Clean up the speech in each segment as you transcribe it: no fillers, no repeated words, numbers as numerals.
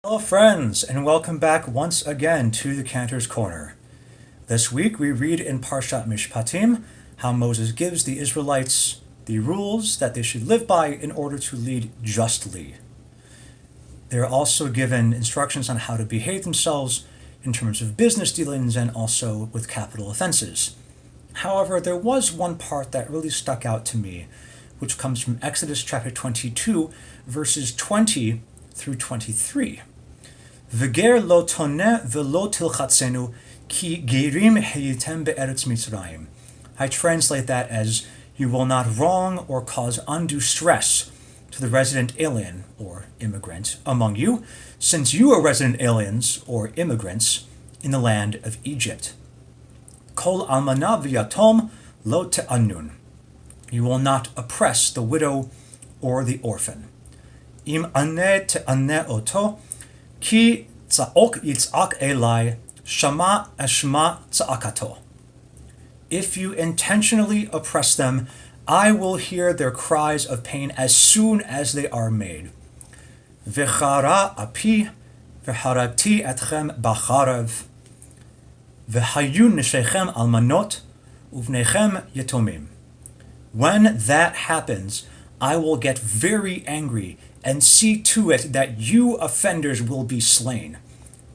Hello, friends, and welcome back once again to the Cantor's Corner. This week we read in Parasha Mishpatim how Moses gives the Israelites the rules that they should live by in order to lead justly. They are also given instructions on how to behave themselves in terms of business dealings and also with capital offenses. However, there was one part that really stuck out to me, which comes from Exodus chapter 22, verses 20 through 23. V'ger lo toneh v'lo tilchatzenu ki gerim heyitem be'eretz Mitzrayim. I translate that as, you will not wrong or cause undue stress to the resident alien or immigrant among you, since you are resident aliens or immigrants in the land of Egypt. Kol almana v'yatom lo te'anun. You will not oppress the widow or the orphan. Im aneh te'aneh oto, ki tza'ok yitz'ak elai, shama eshma tza'akato. If you intentionally oppress them, I will hear their cries of pain as soon as they are made. V'chara api, v'harati etchem b'charav, v'hayu neshechem almanot, uvnechem yetomim. When that happens, I will get very angry and see to it that you offenders will be slain.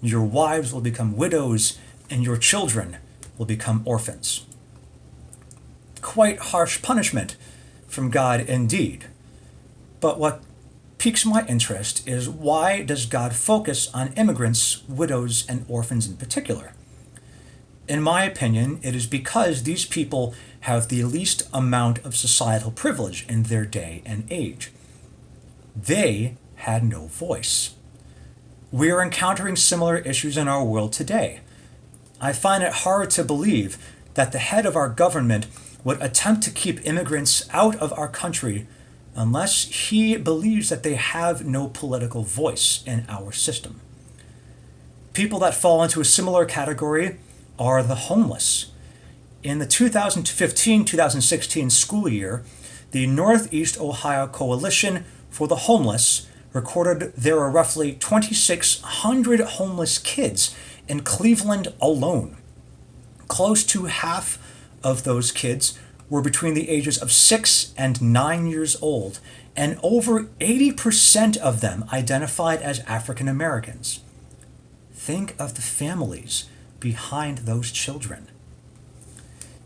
Your wives will become widows, and your children will become orphans. Quite harsh punishment from God indeed. But what piques my interest is, why does God focus on immigrants, widows, and orphans in particular? In my opinion, it is because these people have the least amount of societal privilege in their day and age. They had no voice. We are encountering similar issues in our world today. I find it hard to believe that the head of our government would attempt to keep immigrants out of our country unless he believes that they have no political voice in our system. People that fall into a similar category are the homeless. In the 2015-2016 school year, the Northeast Ohio Coalition for the Homeless recorded there are roughly 2,600 homeless kids in Cleveland alone. Close to half of those kids were between the ages of 6 and 9 years old, and over 80% of them identified as African Americans. Think of the families behind those children.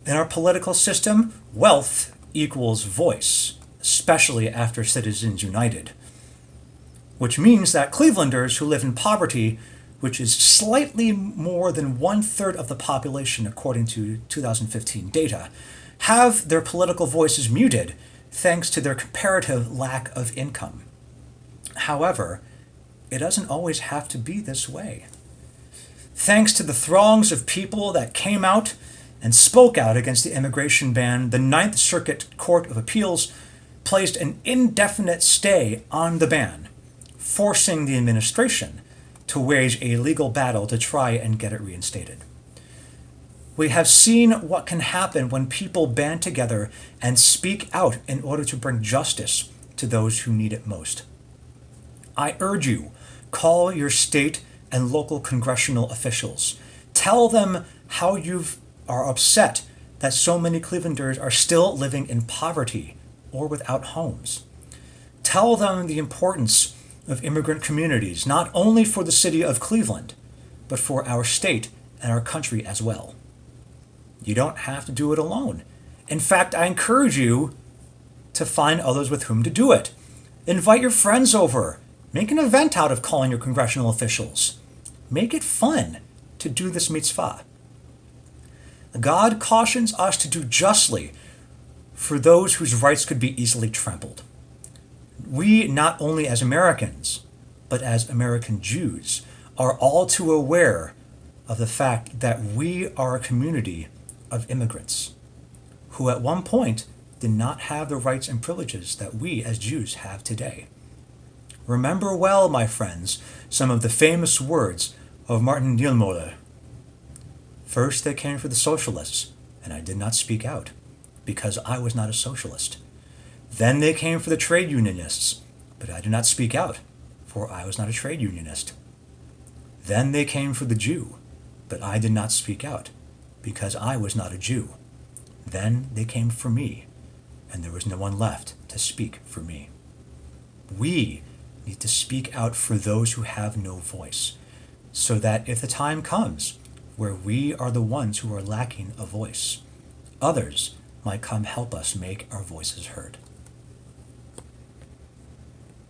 In our political system, wealth equals voice, especially after Citizens United, which means that Clevelanders who live in poverty, which is slightly more than 1/3 of the population according to 2015 data, have their political voices muted thanks to their comparative lack of income. However, it doesn't always have to be this way. Thanks to the throngs of people that came out and spoke out against the immigration ban, the Ninth Circuit Court of Appeals placed an indefinite stay on the ban, forcing the administration to wage a legal battle to try and get it reinstated. We have seen what can happen when people band together and speak out in order to bring justice to those who need it most. I urge you, call your state and local congressional officials. Tell them how you are upset that so many Clevelanders are still living in poverty or without homes. Tell them the importance of immigrant communities, not only for the city of Cleveland, but for our state and our country as well. You don't have to do it alone. In fact, I encourage you to find others with whom to do it. Invite your friends over. Make an event out of calling your congressional officials. Make it fun to do this mitzvah. God cautions us to do justly for those whose rights could be easily trampled. We, not only as Americans, but as American Jews, are all too aware of the fact that we are a community of immigrants who at one point did not have the rights and privileges that we as Jews have today. Remember well, my friends, some of the famous words of Martin Niemöller. First they came for the socialists, and I did not speak out, because I was not a socialist. Then they came for the trade unionists, but I did not speak out, for I was not a trade unionist. Then they came for the Jew, but I did not speak out, because I was not a Jew. Then they came for me, and there was no one left to speak for me. We need to speak out for those who have no voice, so that if the time comes where we are the ones who are lacking a voice, others might come help us make our voices heard.